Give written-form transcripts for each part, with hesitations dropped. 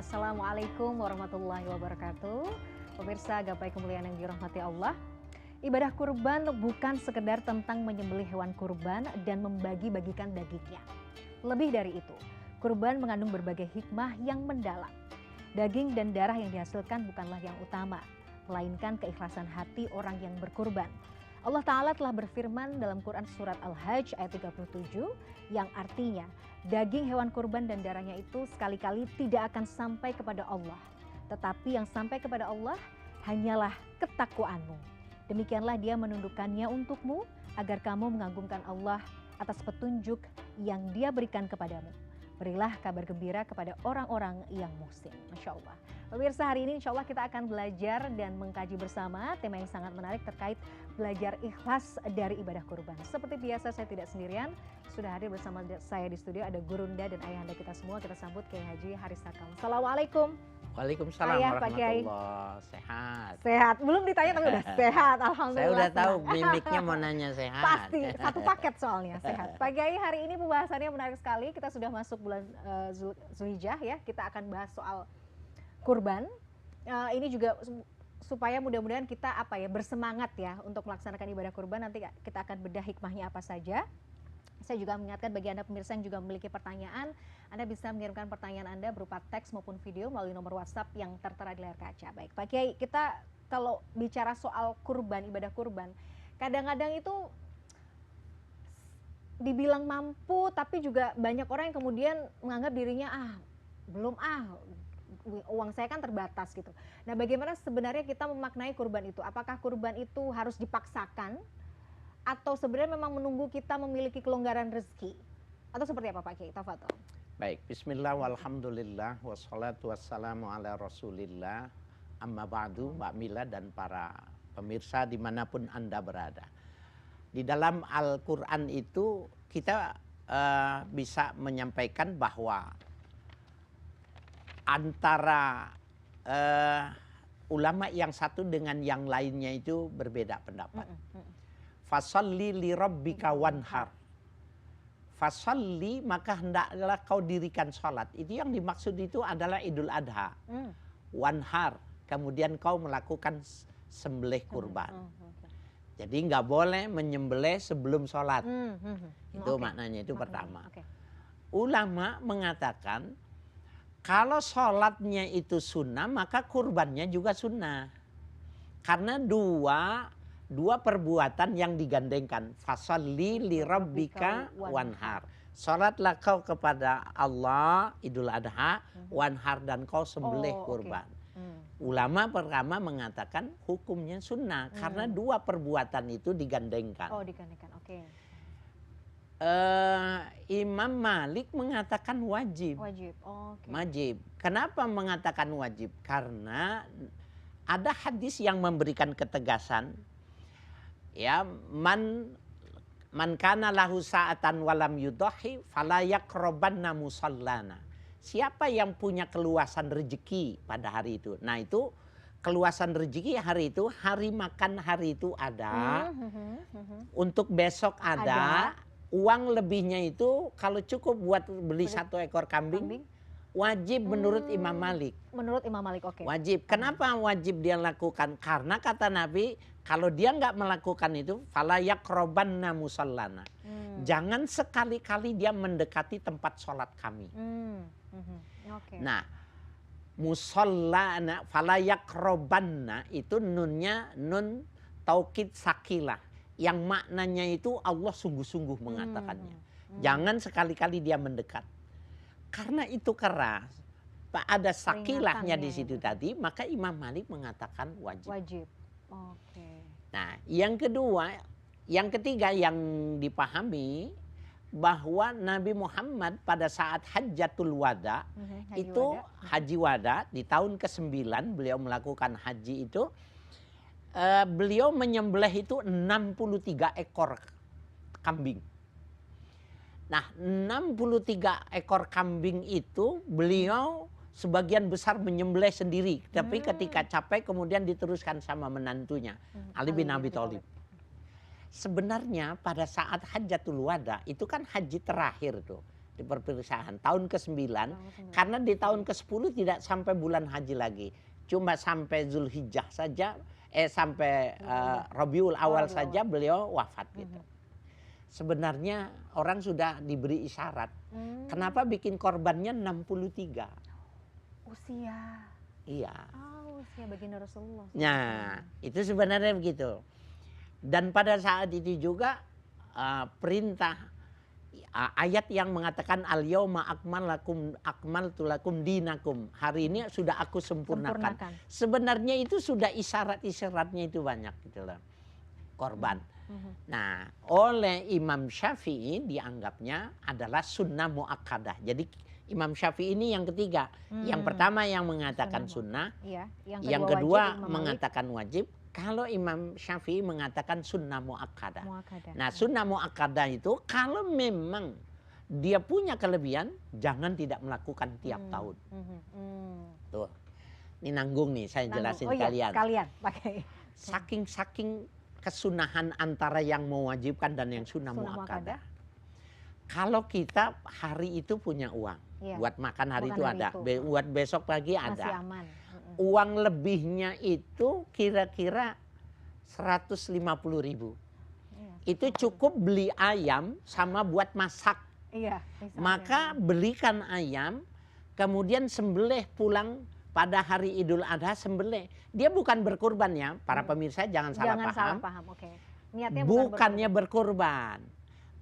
Assalamualaikum warahmatullahi wabarakatuh. Pemirsa gapai kemuliaan yang dirahmati Allah. Ibadah kurban bukan sekedar tentang menyembelih hewan kurban dan membagi-bagikan dagingnya. Lebih dari itu, kurban mengandung berbagai hikmah yang mendalam. Daging dan darah yang dihasilkan bukanlah yang utama, melainkan keikhlasan hati orang yang berkurban. Allah Ta'ala telah berfirman dalam Quran Surat Al-Hajj ayat 37 yang artinya daging hewan kurban dan darahnya itu sekali-kali tidak akan sampai kepada Allah. Tetapi yang sampai kepada Allah hanyalah ketakwaanmu. Demikianlah dia menundukkannya untukmu agar kamu mengagungkan Allah atas petunjuk yang dia berikan kepadamu. Berilah kabar gembira kepada orang-orang yang muhsin. Masya Allah. Pemirsa, hari ini insya Allah kita akan belajar dan mengkaji bersama tema yang sangat menarik terkait belajar ikhlas dari ibadah kurban. Seperti biasa saya tidak sendirian, sudah hadir bersama saya di studio ada Gurunda dan ayahanda kita semua. Kita sambut Kiai Haji Haris Sakam. Assalamualaikum. Waalaikumsalam warahmatullahi wabarakatuh. Sehat. Sehat. Belum ditanya tapi udah sehat. Alhamdulillah. Saya udah tahu mimiknya mau nanya sehat. Pasti satu paket soalnya sehat. Pak Kiai, hari ini pembahasannya menarik sekali. Kita sudah masuk bulan Zulhijjah ya. Kita akan bahas soal kurban. Ini juga supaya mudah-mudahan kita bersemangat ya untuk melaksanakan ibadah kurban. Nanti kita akan bedah hikmahnya apa saja. Saya juga mengingatkan bagi Anda pemirsa yang juga memiliki pertanyaan, Anda bisa mengirimkan pertanyaan Anda berupa teks maupun video melalui nomor WhatsApp yang tertera di layar kaca. Baik, Pak Kiai, kita kalau bicara soal kurban, ibadah kurban, kadang-kadang itu dibilang mampu, tapi juga banyak orang yang kemudian menganggap dirinya belum uang saya kan terbatas gitu. Nah, bagaimana sebenarnya kita memaknai kurban itu? Apakah kurban itu harus dipaksakan? Atau sebenarnya memang menunggu kita memiliki kelonggaran rezeki? Atau seperti apa Pak Kiai? Tafadhol. Baik, bismillah walhamdulillah wassalatu wassalamu ala rasulillah amma ba'du, Mbak Mila dan para pemirsa dimanapun Anda berada. Di dalam Al-Quran itu kita bisa menyampaikan bahwa antara ulama yang satu dengan yang lainnya itu berbeda pendapat. Fasalli li rabbika wanhar. Fasalli maka hendaklah kau dirikan salat. Itu yang dimaksud itu adalah Idul Adha. Wanhar, kemudian kau melakukan sembelih kurban. Jadi nggak boleh menyembelih sebelum salat. Itu maknanya itu pertama. Ulama mengatakan kalau salatnya itu sunnah maka kurbannya juga sunnah. Karena dua perbuatan yang digandengkan. Fasalli li rabbika wanhar. Salatlah kau kepada Allah Idul Adha, wanhar dan kau sembelih kurban. Ulama pertama mengatakan hukumnya sunnah karena dua perbuatan itu digandengkan. Oh, digandengkan. Oke. Imam Malik mengatakan wajib. Wajib. Wajib. Kenapa mengatakan wajib? Karena ada hadis yang memberikan ketegasan. Ya, man kana lahu sa'atan walam yudahi fala yaqrabanna musallana. Siapa yang punya keluasan rezeki pada hari itu? Nah, itu keluasan rezeki hari itu, hari makan hari itu ada. Untuk besok ada. Uang lebihnya itu kalau cukup buat beli 1 ekor kambing. Wajib menurut Imam Malik. Menurut Imam Malik, oke. Wajib. Kenapa wajib dia lakukan? Karena kata Nabi, kalau dia nggak melakukan itu, fala yaqrabanna musallana. Jangan sekali-kali dia mendekati tempat sholat kami. Nah, musallana, fala yaqrabanna itu nunnya nun taukid sakilah. Yang maknanya itu Allah sungguh-sungguh mengatakannya. Jangan sekali-kali dia mendekat. Karena itu keras, ada sakilahnya di situ tadi, maka Imam Malik mengatakan wajib. Wajib. Oke. Nah, yang ketiga yang dipahami bahwa Nabi Muhammad pada saat Hajjatul Wada Haji Wada di tahun ke-9 beliau melakukan haji itu, beliau menyembelih itu 63 ekor kambing. Nah, 63 ekor kambing itu beliau sebagian besar menyembelih sendiri. Tapi ketika capek kemudian diteruskan sama menantunya, Ali bin Abi Thalib. Sebenarnya pada saat Hajjatul Wada itu kan haji terakhir tuh. di perpisahan. Tahun ke-9, karena di tahun ke-10 tidak sampai bulan haji lagi. Cuma sampai Zulhijjah saja, sampai Rabiul Awal saja beliau wafat gitu. Sebenarnya orang sudah diberi isyarat. Kenapa bikin korbannya 63? Usia. Iya. Usia baginda Rasulullah. Nah, itu sebenarnya begitu. Dan pada saat itu juga perintah ayat yang mengatakan al-yauma akmaltu lakum dinakum. Hari ini sudah aku sempurnakan. Sebenarnya itu sudah isyarat-isyaratnya itu banyak gitu loh. Korban. Nah, oleh Imam Syafi'i dianggapnya adalah sunnah muakkadah. Jadi Imam Syafi'i ini yang ketiga. Yang pertama yang mengatakan sunnah, yang kedua mengatakan wajib. Kalau Imam Syafi'i mengatakan sunnah muakkadah. Nah, sunnah muakkadah itu kalau memang dia punya kelebihan, jangan tidak melakukan tiap tahun. Tuh, ini nanggung nih, saya jelasin kalian. Sekalian pakai. Saking kesunahan antara yang mewajibkan dan yang sunnah muakkadah. Kalau kita hari itu punya uang, buat makan hari itu ada, buat besok pagi ada. Masih aman. Uang lebihnya itu kira-kira 150.000. Itu cukup beli ayam sama buat masak. Maka belikan ayam, kemudian sembelih pulang pada hari Idul Adha, sembelih. Dia bukan berkurban ya, para pemirsa jangan salah paham. Niatnya bukannya berkurban.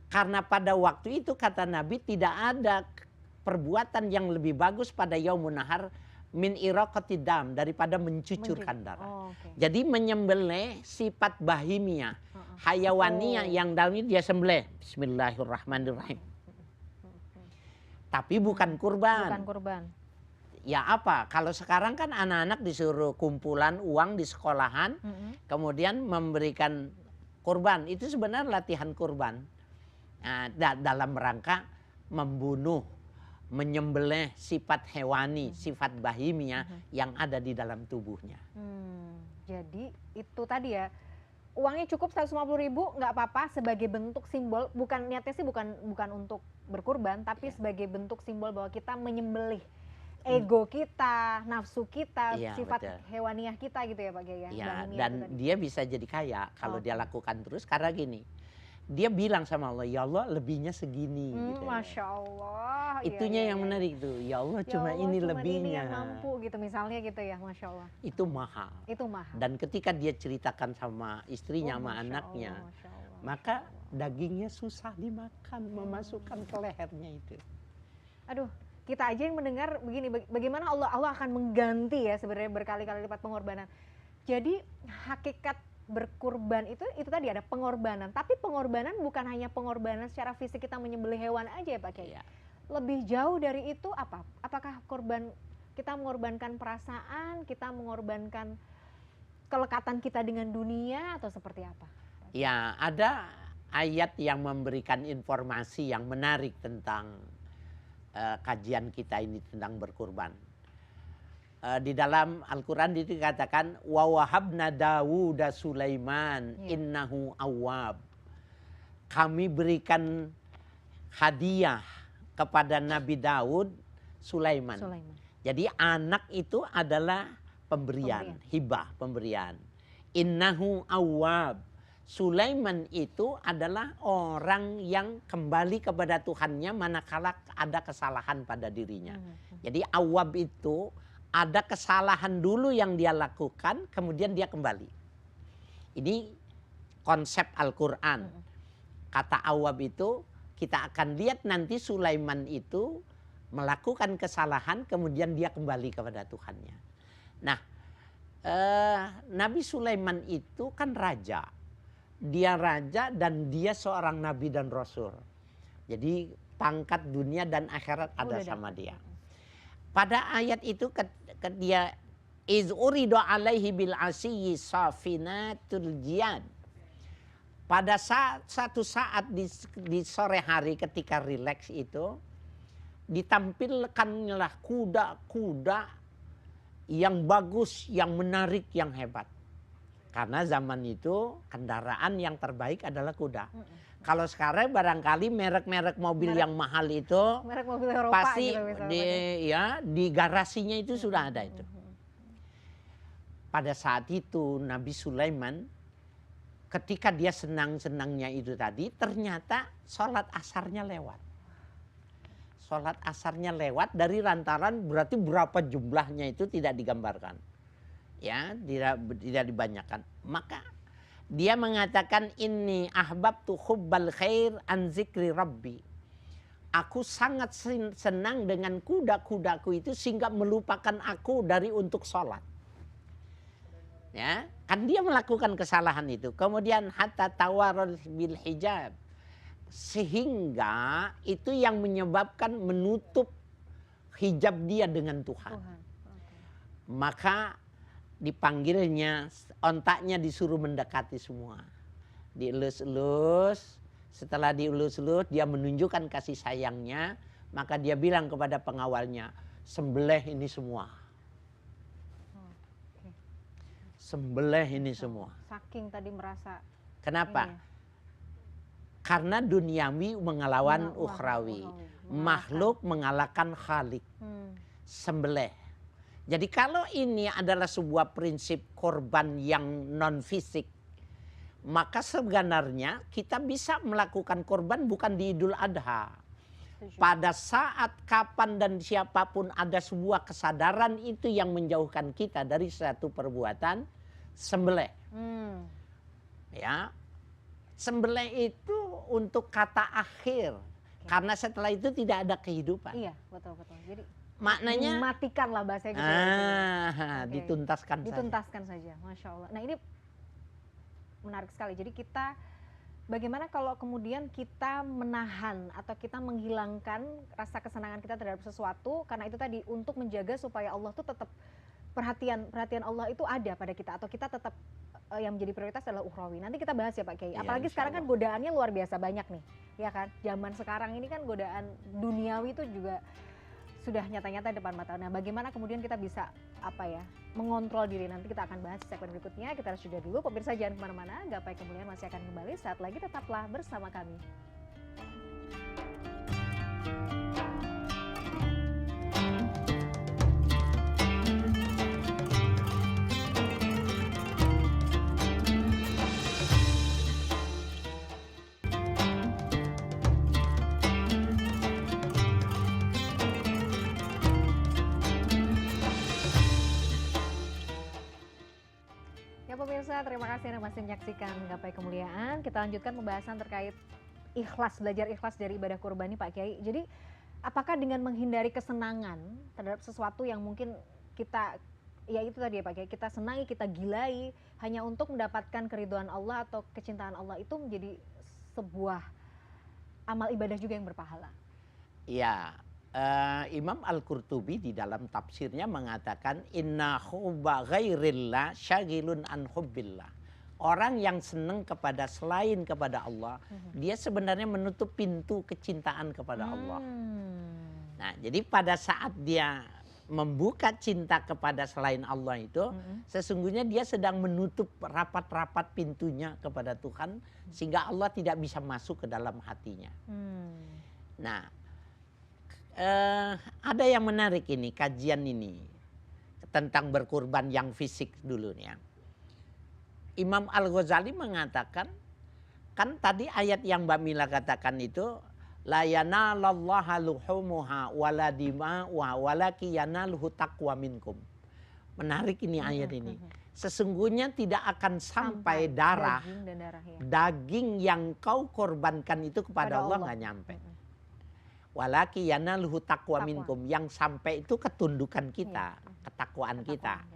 Karena pada waktu itu kata Nabi tidak ada perbuatan yang lebih bagus pada yaumun nahar min iraqati dam, daripada mencucurkan darah. Jadi menyembelih sifat bahimiyah, hayawaniyah yang dalam ini dia sembelih. Bismillahirrahmanirrahim. Tapi bukan kurban. Bukan kurban. Ya apa? Kalau sekarang kan anak-anak disuruh kumpulan uang di sekolahan, kemudian memberikan kurban. Itu sebenarnya latihan kurban. Nah, dalam rangka membunuh, menyembelih sifat hewani, sifat bahimia yang ada di dalam tubuhnya. Jadi itu tadi ya, uangnya cukup 150.000 nggak apa-apa sebagai bentuk simbol. Bukan niatnya sih bukan untuk berkurban, tapi sebagai bentuk simbol bahwa kita menyembelih ego kita, nafsu kita, sifat hewaniah kita gitu ya Pak Kiai ya. Ya, dan dia bisa jadi kaya kalau dia lakukan terus karena gini. Dia bilang sama Allah, ya Allah lebihnya segini. Gitu. Masya Allah. Itunya yang menarik tuh, ya Allah cuma ini lebihnya. Ini yang mampu gitu misalnya gitu ya, Masya Allah. Itu mahal. Itu mahal. Dan ketika dia ceritakan sama istrinya, sama anaknya, maka dagingnya susah dimakan, memasukkan ke lehernya itu. Aduh, kita aja yang mendengar begini, bagaimana Allah akan mengganti ya sebenarnya berkali-kali lipat pengorbanan. Jadi hakikat berkurban itu tadi ada pengorbanan, tapi pengorbanan bukan hanya pengorbanan secara fisik kita menyembelih hewan aja ya Pak Kiai. Lebih jauh dari itu apa? Apakah kita mengorbankan perasaan, kita mengorbankan kelekatan kita dengan dunia atau seperti apa? Ya, ada ayat yang memberikan informasi yang menarik tentang kajian kita ini tentang berkurban. Di dalam Al-Quran itu dikatakan wa wahabna Dawuda Sulaiman innahu awwab. Kami berikan hadiah kepada Nabi Daud Sulaiman. Jadi anak itu adalah pemberian. Hibah, pemberian. Innahu awwab. Sulaiman itu adalah orang yang kembali kepada Tuhannya manakala ada kesalahan pada dirinya. Jadi awwab itu ada kesalahan dulu yang dia lakukan, kemudian dia kembali. Ini konsep Al-Quran. Kata awab itu, kita akan lihat nanti Sulaiman itu melakukan kesalahan, kemudian dia kembali kepada Tuhannya. Nah, Nabi Sulaiman itu kan raja. Dia raja dan dia seorang nabi dan rasul. Jadi pangkat dunia dan akhirat ada sama dia. Pada ayat itu dia iz uridu alaihi bil asiyyi safinatul jiyad. Pada satu saat di sore hari ketika rileks itu ditampilkanlah kuda-kuda yang bagus, yang menarik, yang hebat. Karena zaman itu kendaraan yang terbaik adalah kuda. Kalau sekarang barangkali merek-merek mobil yang mahal itu merek mobil Eropa pasti gitu misalnya. di garasinya itu sudah ada itu. Pada saat itu Nabi Sulaiman ketika dia senang-senangnya itu tadi, ternyata sholat asarnya lewat. Sholat asarnya lewat dari lantaran berarti berapa jumlahnya itu tidak digambarkan. Ya, tidak dibanyakan. Maka dia mengatakan ini ahbabtu hubbal khair an zikri rabbi. Aku sangat senang dengan kuda-kudaku itu sehingga melupakan aku dari untuk sholat. Ya, kan dia melakukan kesalahan itu. Kemudian hatta tawarul bil hijab. Sehingga itu yang menyebabkan menutup hijab dia dengan Tuhan. Maka dipanggilnya, ontaknya disuruh mendekati semua. Dielus-elus, setelah dielus-elus dia menunjukkan kasih sayangnya, maka dia bilang kepada pengawalnya, sembelih ini semua. Sembelih ini semua. Saking tadi merasa. Kenapa? Ini. Karena duniawi mengelawan ukhrawi. Makhluk mengalahkan khalik. Sembelih. Jadi kalau ini adalah sebuah prinsip korban yang non fisik, maka sebenarnya kita bisa melakukan korban bukan di Idul Adha. Pada saat kapan dan siapapun ada sebuah kesadaran itu yang menjauhkan kita dari satu perbuatan, sembelih. Ya, sembelih itu untuk kata akhir, karena setelah itu tidak ada kehidupan. Iya, betul-betul. Jadi maknanya dimatikan lah bahasanya gitu. Dituntaskan saja. Masya Allah. Nah ini menarik sekali. Jadi kita bagaimana kalau kemudian kita menahan atau kita menghilangkan rasa kesenangan kita terhadap sesuatu, karena itu tadi untuk menjaga supaya Allah tuh tetap perhatian Allah itu ada pada kita, atau kita tetap yang menjadi prioritas adalah ukhrawi. Nanti kita bahas ya Pak Kiai. Apalagi sekarang kan godaannya luar biasa banyak nih, ya kan? Zaman sekarang ini kan godaan duniawi itu juga sudah nyata-nyata depan mata. Nah, bagaimana kemudian kita bisa mengontrol diri? Nanti kita akan bahas segmen berikutnya. Kita harus jeda dulu. Pemirsa jangan kemana-mana. Gapai Kemuliaan masih akan kembali. Saat lagi tetaplah bersama kami. Pemirsa, terima kasih Anda masih menyaksikan Gapai Kemuliaan. Kita lanjutkan pembahasan terkait ikhlas, belajar ikhlas dari ibadah kurban ini Pak Kiai. Jadi apakah dengan menghindari kesenangan terhadap sesuatu yang mungkin kita, ya itu tadi ya Pak Kiai, kita senangi, kita gilai hanya untuk mendapatkan keridhaan Allah atau kecintaan Allah, itu menjadi sebuah amal ibadah juga yang berpahala? Ya, Imam Al-Qurtubi di dalam tafsirnya mengatakan inna hubba ghairillah syagilun an hubbillah. Orang yang senang kepada selain kepada Allah, dia sebenarnya menutup pintu kecintaan kepada Allah. Nah, jadi pada saat dia membuka cinta kepada selain Allah itu, sesungguhnya dia sedang menutup rapat-rapat pintunya kepada Tuhan, sehingga Allah tidak bisa masuk ke dalam hatinya. Nah, ada yang menarik ini, kajian ini tentang berkurban yang fisik dulu nih ya. Imam Al-Ghazali mengatakan, kan tadi ayat yang Mbak Mila katakan itu, la yanalallaha luhumuha wala dima'uha walaki yanaluhu taqwa minkum. Menarik ini ayat ini. Sesungguhnya tidak akan sampai darah, daging yang kau korbankan itu kepada Allah nggak nyampe. Walaki yanaluhu taqwa minkum, yang sampai itu ketundukan kita, ketakwaan kita.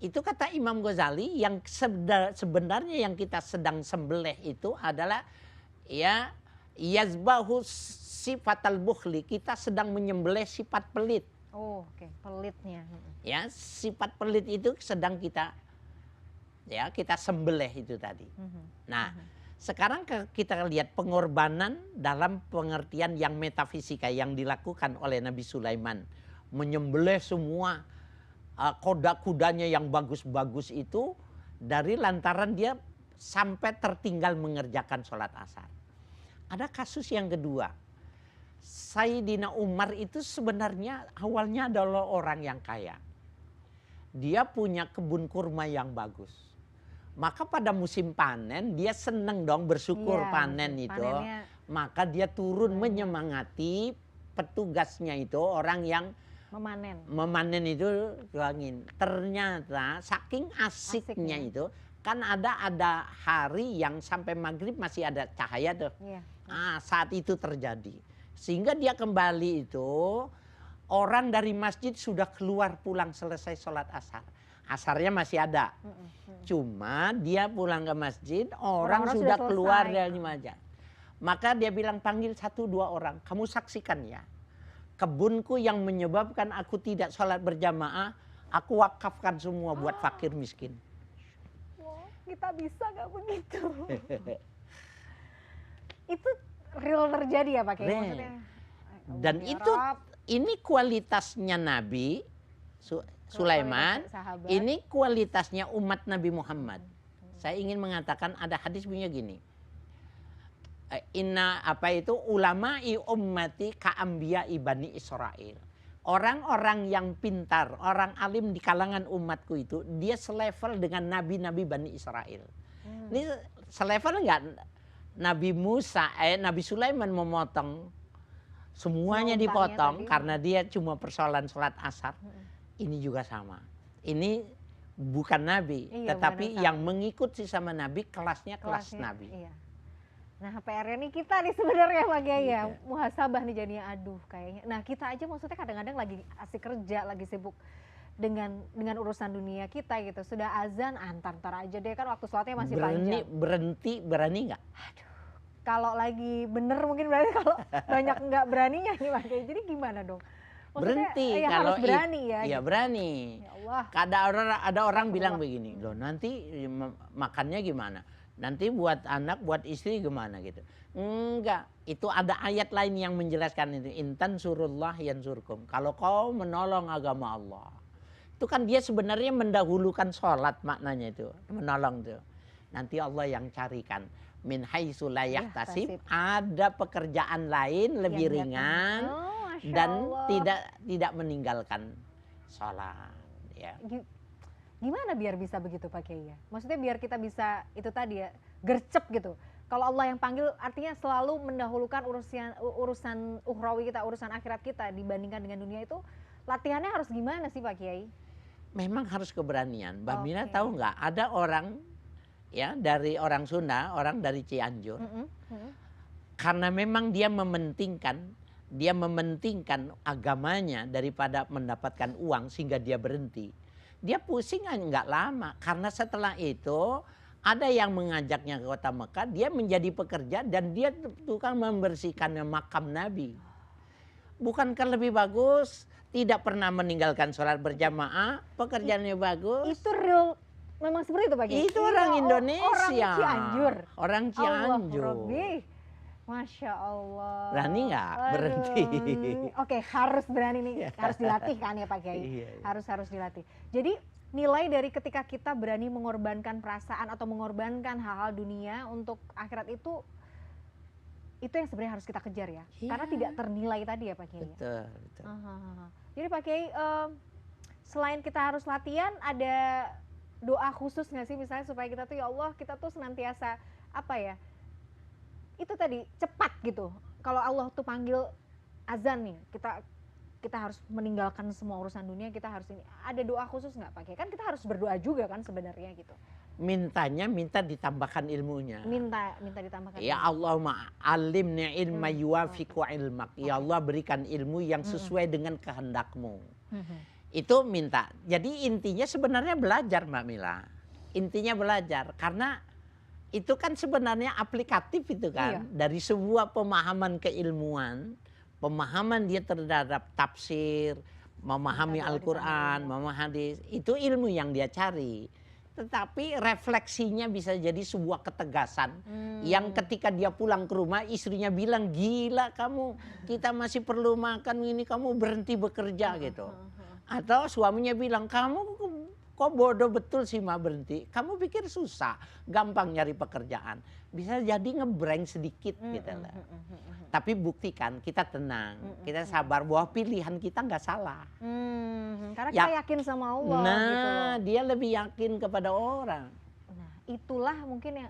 Itu kata Imam Ghazali, yang sebenarnya yang kita sedang sembelih itu adalah ya yazbahu sifatal bukhli, kita sedang menyembelih sifat pelit. Oh, oke, pelitnya. Ya, sifat pelit itu sedang kita sembelih itu tadi. Nah, sekarang kita lihat pengorbanan dalam pengertian yang metafisika yang dilakukan oleh Nabi Sulaiman. Menyembelih semua kuda-kudanya yang bagus-bagus itu dari lantaran dia sampai tertinggal mengerjakan sholat asar. Ada kasus yang kedua. Sayyidina Umar itu sebenarnya awalnya adalah orang yang kaya. Dia punya kebun kurma yang bagus. Maka pada musim panen dia seneng dong bersyukur panen itu. Panennya Maka dia turun menyemangati petugasnya itu, orang yang memanen itu angin. Ternyata saking asiknya itu, kan ada hari yang sampai maghrib masih ada cahaya tuh. Saat itu terjadi. Sehingga dia kembali itu, orang dari masjid sudah keluar pulang selesai sholat asar. Asarnya masih ada. Cuma dia pulang ke masjid, orang sudah keluar dari masjid. Maka dia bilang, panggil 1-2 orang, kamu saksikan ya. Kebunku yang menyebabkan aku tidak sholat berjamaah, aku wakafkan semua buat fakir miskin. Kita bisa gak begitu? Itu real terjadi ya Pak Kiai? Maksudnya, dan itu, ini kualitasnya Nabi Sulaiman, ini kualitasnya umat Nabi Muhammad. Saya ingin mengatakan ada hadis punya gini. Ulama'i ummati ka'ambiya ibani Israel. Orang-orang yang pintar, orang alim di kalangan umatku itu, dia selevel dengan nabi-nabi Bani Israel. Ini selevel enggak? Nabi Nabi Sulaiman memotong, semuanya dipotong karena dia cuma persoalan sholat asar. Ini juga sama. Ini bukan nabi, tetapi yang mengikuti sama nabi kelasnya kelas nabi. Iya. Nah PR-nya nih kita nih sebenarnya Pak Kiai ya, muhasabah nih jadinya, aduh kayaknya. Nah kita aja maksudnya kadang-kadang lagi asik kerja, lagi sibuk dengan urusan dunia kita gitu. Sudah azan, antar aja deh, kan waktu sholatnya masih panjang. Berani nggak? Aduh, kalau lagi bener mungkin berarti, kalau banyak nggak beraninya nih Pak Kiai. Jadi gimana dong? Maksudnya, berhenti ya kalau harus berani ya. Iya gitu. Berani. Ya Allah. Ada orang bilang begini, loh nanti makannya gimana? Nanti buat anak, buat istri gimana gitu. Enggak, itu ada ayat lain yang menjelaskan itu. Intan surullah yansurkum. Kalau kau menolong agama Allah. Itu kan dia sebenarnya mendahulukan sholat maknanya itu. Menolong itu. Nanti Allah yang carikan. Min haitsu la yahtasib. Ada pekerjaan lain lebih ringan. Dan tidak meninggalkan sholat. Ya. Gimana biar bisa begitu Pak Kiai ya? Maksudnya biar kita bisa itu tadi ya, gercep gitu. Kalau Allah yang panggil artinya selalu mendahulukan urusan ukhrawi kita, urusan akhirat kita dibandingkan dengan dunia itu, latihannya harus gimana sih Pak Kiai? Memang harus keberanian. Mbak Mina tahu nggak? Ada orang ya dari orang Sunda, orang dari Cianjur. Karena memang dia mementingkan agamanya daripada mendapatkan uang sehingga dia berhenti. Dia pusing nggak lama, karena setelah itu ada yang mengajaknya ke kota Mekah, dia menjadi pekerja dan dia tukang membersihkan makam Nabi. Bukankah lebih bagus? Tidak pernah meninggalkan sholat berjamaah, pekerjaannya bagus. Itu real, memang seperti itu Pak Kiai? Itu orang Indonesia. Orang Cianjur. Orang Cianjur. Masya Allah. Berani nggak berhenti? Oke, harus berani nih, harus dilatih kan ya Pak Kiai? Harus dilatih. Jadi nilai dari ketika kita berani mengorbankan perasaan atau mengorbankan hal-hal dunia untuk akhirat itu yang sebenarnya harus kita kejar ya. Karena tidak ternilai tadi ya Pak Kiai. Betul. Jadi Pak Kiai, selain kita harus latihan, ada doa khusus nggak sih misalnya supaya kita tuh ya Allah, kita tuh senantiasa apa ya? Itu tadi cepat gitu. Kalau Allah tuh panggil azan nih, kita harus meninggalkan semua urusan dunia, kita harus ini. Ada doa khusus nggak Pak Kiai? Kan kita harus berdoa juga kan sebenarnya gitu. Minta ditambahkan ilmunya. Minta ditambahkan. Ya Allahumma alimni ilma yuwafiqu ilmak. Ya Allah berikan ilmu yang sesuai dengan kehendakmu. Itu minta. Jadi intinya sebenarnya belajar Mbak Mila. Intinya belajar karena itu kan sebenarnya aplikatif itu kan. Dari sebuah pemahaman keilmuan, pemahaman dia terhadap tafsir, memahami Al-Quran, memahami hadis, itu ilmu yang dia cari. Tetapi refleksinya bisa jadi sebuah ketegasan yang ketika dia pulang ke rumah istrinya bilang, gila kamu, kita masih perlu makan ini, kamu berhenti bekerja gitu. Atau suaminya bilang, kamu kok bodoh betul sih Ma berhenti. Kamu pikir susah, gampang nyari pekerjaan. Bisa jadi ngebrank sedikit gitu lah. Tapi buktikan kita tenang, kita sabar bahwa pilihan kita nggak salah. Karena kita yakin sama Allah gitu loh. Dia lebih yakin kepada orang. Nah, itulah mungkin yang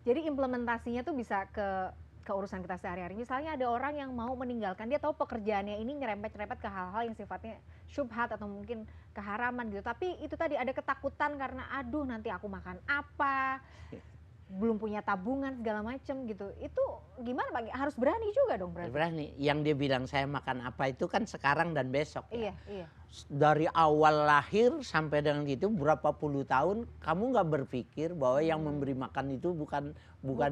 jadi implementasinya tuh bisa ke urusan kita sehari-hari. Misalnya ada orang yang mau meninggalkan, dia tahu pekerjaannya ini nyerempet-nyerempet ke hal-hal yang sifatnya syubhat atau mungkin keharaman gitu. Tapi itu tadi ada ketakutan karena aduh nanti aku makan apa, belum punya tabungan segala macem gitu. Itu gimana Pak? Harus berani juga dong berarti. Berani. Yang dia bilang saya makan apa itu kan sekarang dan besok. Iya, ya. iya. Dari awal lahir sampai dengan gitu berapa puluh tahun kamu nggak berpikir bahwa yang memberi makan itu bukan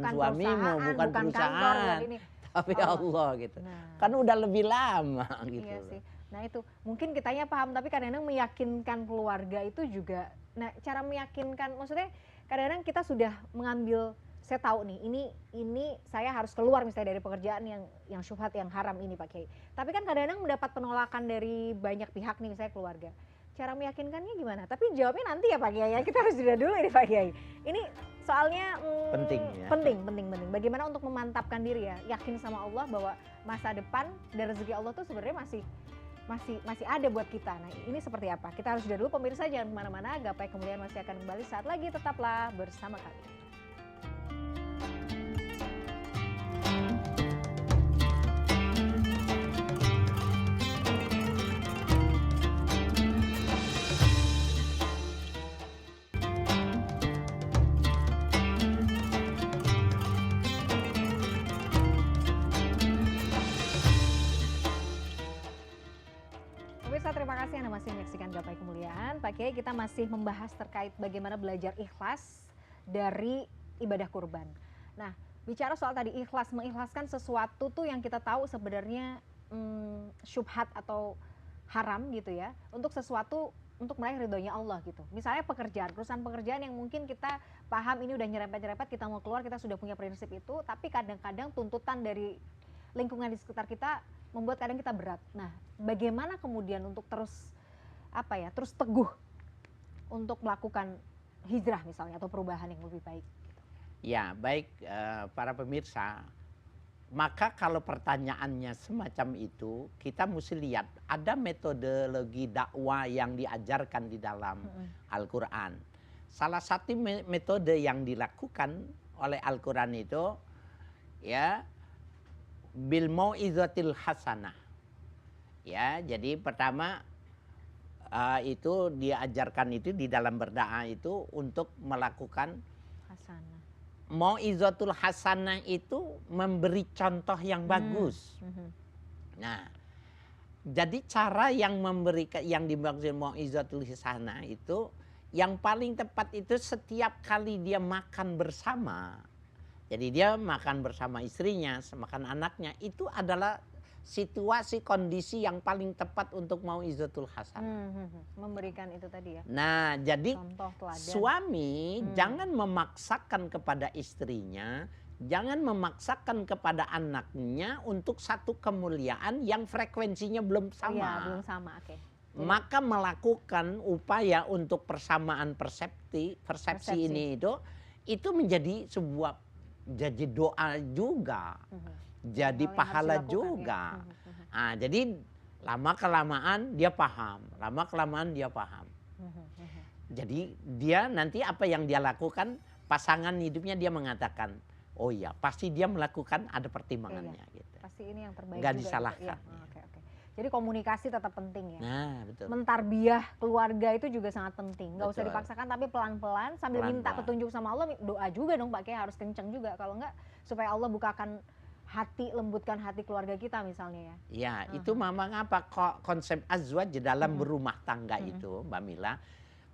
suamimu, bukan perusahaan, kantor, tapi Allah gitu. Nah. Kan udah lebih lama gitu. Iya sih. Nah itu mungkin kitanya paham, tapi kadang-kadang meyakinkan keluarga itu juga. Nah cara meyakinkan, maksudnya kadang-kadang kita sudah mengambil, saya tahu nih ini saya harus keluar misalnya dari pekerjaan yang syubhat, yang haram ini Pak Kiai. Tapi kan kadang-kadang mendapat penolakan dari banyak pihak nih, misalnya keluarga. Cara meyakinkannya gimana? Tapi jawabnya nanti ya Pak Kiai. Kita harus jeda dulu ini Pak Kiai. Ini soalnya penting ya. Penting. Bagaimana untuk memantapkan diri ya, yakin sama Allah bahwa masa depan dan rezeki Allah tuh sebenarnya masih ada buat kita. Nah ini seperti apa? Kita harus jeda dulu pemirsa, jangan kemana-mana. Gapai Kemuliaan masih akan kembali saat lagi, tetaplah bersama kami. Terima kasih Anda masih menyaksikan Gapai Kemuliaan. Pak Kiai, kita masih membahas terkait bagaimana belajar ikhlas dari ibadah kurban. Nah, bicara soal tadi ikhlas, mengikhlaskan sesuatu tuh yang kita tahu sebenarnya syubhat atau haram gitu ya, untuk sesuatu untuk meraih ridhonya Allah gitu. Misalnya perusahaan pekerjaan yang mungkin kita paham ini udah nyerempet-nyerempet, kita mau keluar, kita sudah punya prinsip itu, tapi kadang-kadang tuntutan dari lingkungan di sekitar kita membuat kadang kita berat. Nah, bagaimana kemudian untuk terus teguh untuk melakukan hijrah misalnya atau perubahan yang lebih baik? Ya, baik para pemirsa. Maka kalau pertanyaannya semacam itu, kita mesti lihat ada metodologi dakwah yang diajarkan di dalam Al-Quran. Salah satu metode yang dilakukan oleh Al-Quran itu ya bil mau'izatil hasanah. Ya, jadi pertama itu diajarkan itu di dalam berdoa itu untuk melakukan hasanah. Mau'izatul hasanah itu memberi contoh yang bagus. Nah, jadi cara yang dimaksud mau'izatul hasanah itu yang paling tepat itu setiap kali dia makan bersama. Jadi dia makan bersama istrinya, makan anaknya, itu adalah situasi kondisi yang paling tepat untuk mau'izatul hasanah. Memberikan itu tadi ya. Nah, jadi contoh, suami jangan memaksakan kepada istrinya, jangan memaksakan kepada anaknya untuk satu kemuliaan yang frekuensinya belum sama. Iya, belum sama, oke. Maka melakukan upaya untuk persamaan persepsi ini itu menjadi sebuah jadi doa juga, jadi pahala juga. Nah, jadi lama-kelamaan dia paham. Jadi dia nanti apa yang dia lakukan, pasangan hidupnya dia mengatakan, oh ya pasti dia melakukan ada pertimbangannya. Iya, gitu. Pasti ini yang terbaik Gak juga. Disalahkan. Iya. Oke. Jadi komunikasi tetap penting ya. Nah, betul. Mentarbiyah keluarga itu juga sangat penting. Gak usah dipaksakan tapi pelan-pelan sambil minta petunjuk sama Allah. Doa juga dong Pak Kiai, harus kenceng juga. Kalau enggak supaya Allah bukakan hati, lembutkan hati keluarga kita misalnya ya. Ya, itu memang apa konsep azwaj dalam berumah tangga itu Mbak Mila.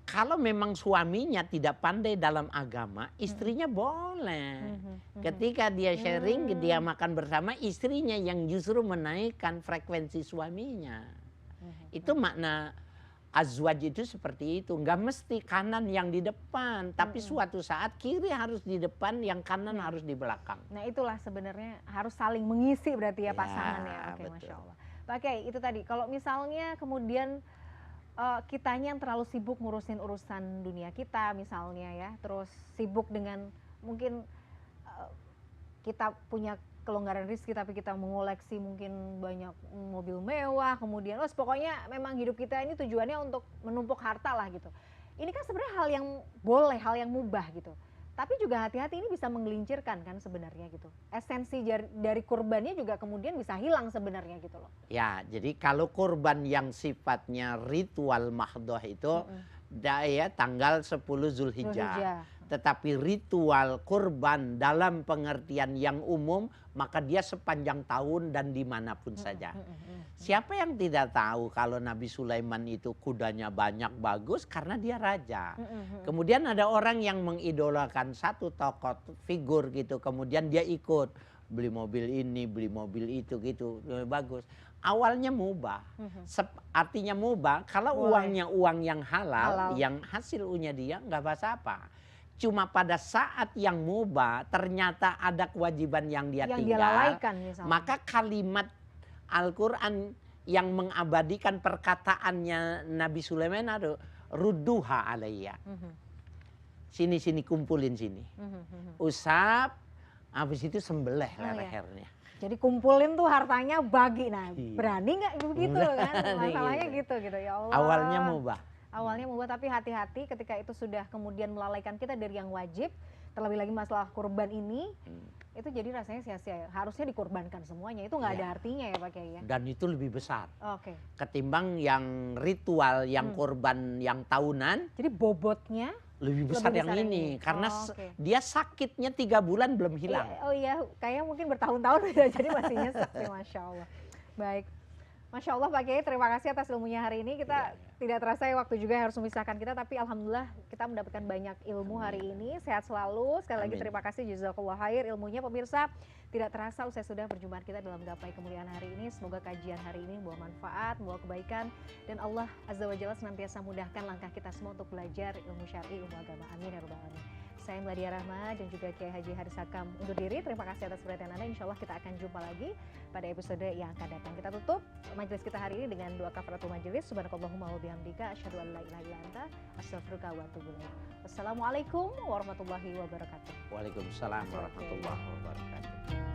Kalau memang suaminya tidak pandai dalam agama, istrinya boleh. Ketika dia sharing, dia makan bersama, istrinya yang justru menaikkan frekuensi suaminya. Itu makna azwaj itu seperti itu. Nggak mesti kanan yang di depan, tapi suatu saat kiri harus di depan, yang kanan harus di belakang. Nah itulah sebenarnya harus saling mengisi berarti ya pasangan ya. Oke, betul. Masya Allah. Pak Kiai, itu tadi kalau misalnya kemudian kitanya yang terlalu sibuk ngurusin urusan dunia kita misalnya ya, terus sibuk dengan mungkin kita punya kelonggaran rezeki tapi kita mengoleksi mungkin banyak mobil mewah, kemudian pokoknya memang hidup kita ini tujuannya untuk menumpuk harta lah gitu. Ini kan sebenarnya hal yang boleh, hal yang mubah gitu. Tapi juga hati-hati, ini bisa menggelincirkan kan sebenarnya gitu. Esensi dari kurbannya juga kemudian bisa hilang sebenarnya gitu loh. Ya, jadi kalau kurban yang sifatnya ritual mahdoh itu tanggal 10 Zulhijjah. Tetapi ritual kurban dalam pengertian yang umum, maka dia sepanjang tahun dan dimanapun saja. Siapa yang tidak tahu kalau Nabi Sulaiman itu kudanya banyak, bagus, karena dia raja. Kemudian ada orang yang mengidolakan satu tokoh figur gitu, kemudian dia ikut beli mobil ini, beli mobil itu gitu, bagus. Awalnya mubah, artinya mubah kalau uangnya uang yang halal, yang hasilnya dia nggak bahasa apa. Cuma pada saat yang mubah ternyata ada kewajiban yang dia tinggal, maka kalimat Al-Quran yang mengabadikan perkataannya Nabi Sulaiman ada rudduha alayya. Sini kumpulin sini. Usap, habis itu sembelih lehernya. Jadi kumpulin tuh hartanya bagi. Nah, berani nggak begitu kan? Masalahnya gitu ya Allah. Awalnya mubah. Awalnya mubah, tapi hati-hati ketika itu sudah kemudian melalaikan kita dari yang wajib. Terlebih lagi masalah kurban ini, itu jadi rasanya sia-sia. Harusnya dikorbankan semuanya, itu nggak ada artinya ya Pak Kiai ya. Dan itu lebih besar ketimbang yang ritual, yang kurban, yang tahunan. Jadi bobotnya lebih besar yang ini. Karena dia sakitnya 3 bulan belum hilang. Oh iya, kayak mungkin bertahun-tahun jadi masih nyesek sih, Masya Allah. Baik. Masya Allah Pak Kiai, terima kasih atas ilmunya hari ini. Kita tidak terasa ya, waktu juga harus memisahkan kita, tapi alhamdulillah kita mendapatkan banyak ilmu hari ini. Sehat selalu. Sekali lagi terima kasih, jazakallah khair ilmunya. Pemirsa, tidak terasa usai sudah perjumpaan kita dalam Gapai Kemuliaan hari ini. Semoga kajian hari ini membawa manfaat, membawa kebaikan, dan Allah Azza wa Jalla senantiasa mudahkan langkah kita semua untuk belajar ilmu syar'i, ilmu agama. Amin ya rabbal alamin. Saya Meladia Rahma dan juga Kiai Haji Haris Hakam undur diri. Terima kasih atas perhatian Anda. Insya Allah kita akan jumpa lagi pada episode yang akan datang. Kita tutup majelis kita hari ini dengan doa kafaratul majelis. Subhanakallahumma wa bihamdika asyhadu an la ilaha illa anta astaghfiruka wa atubu ilaik. Wassalamualaikum warahmatullahi wabarakatuh. Waalaikumsalam warahmatullahi wabarakatuh.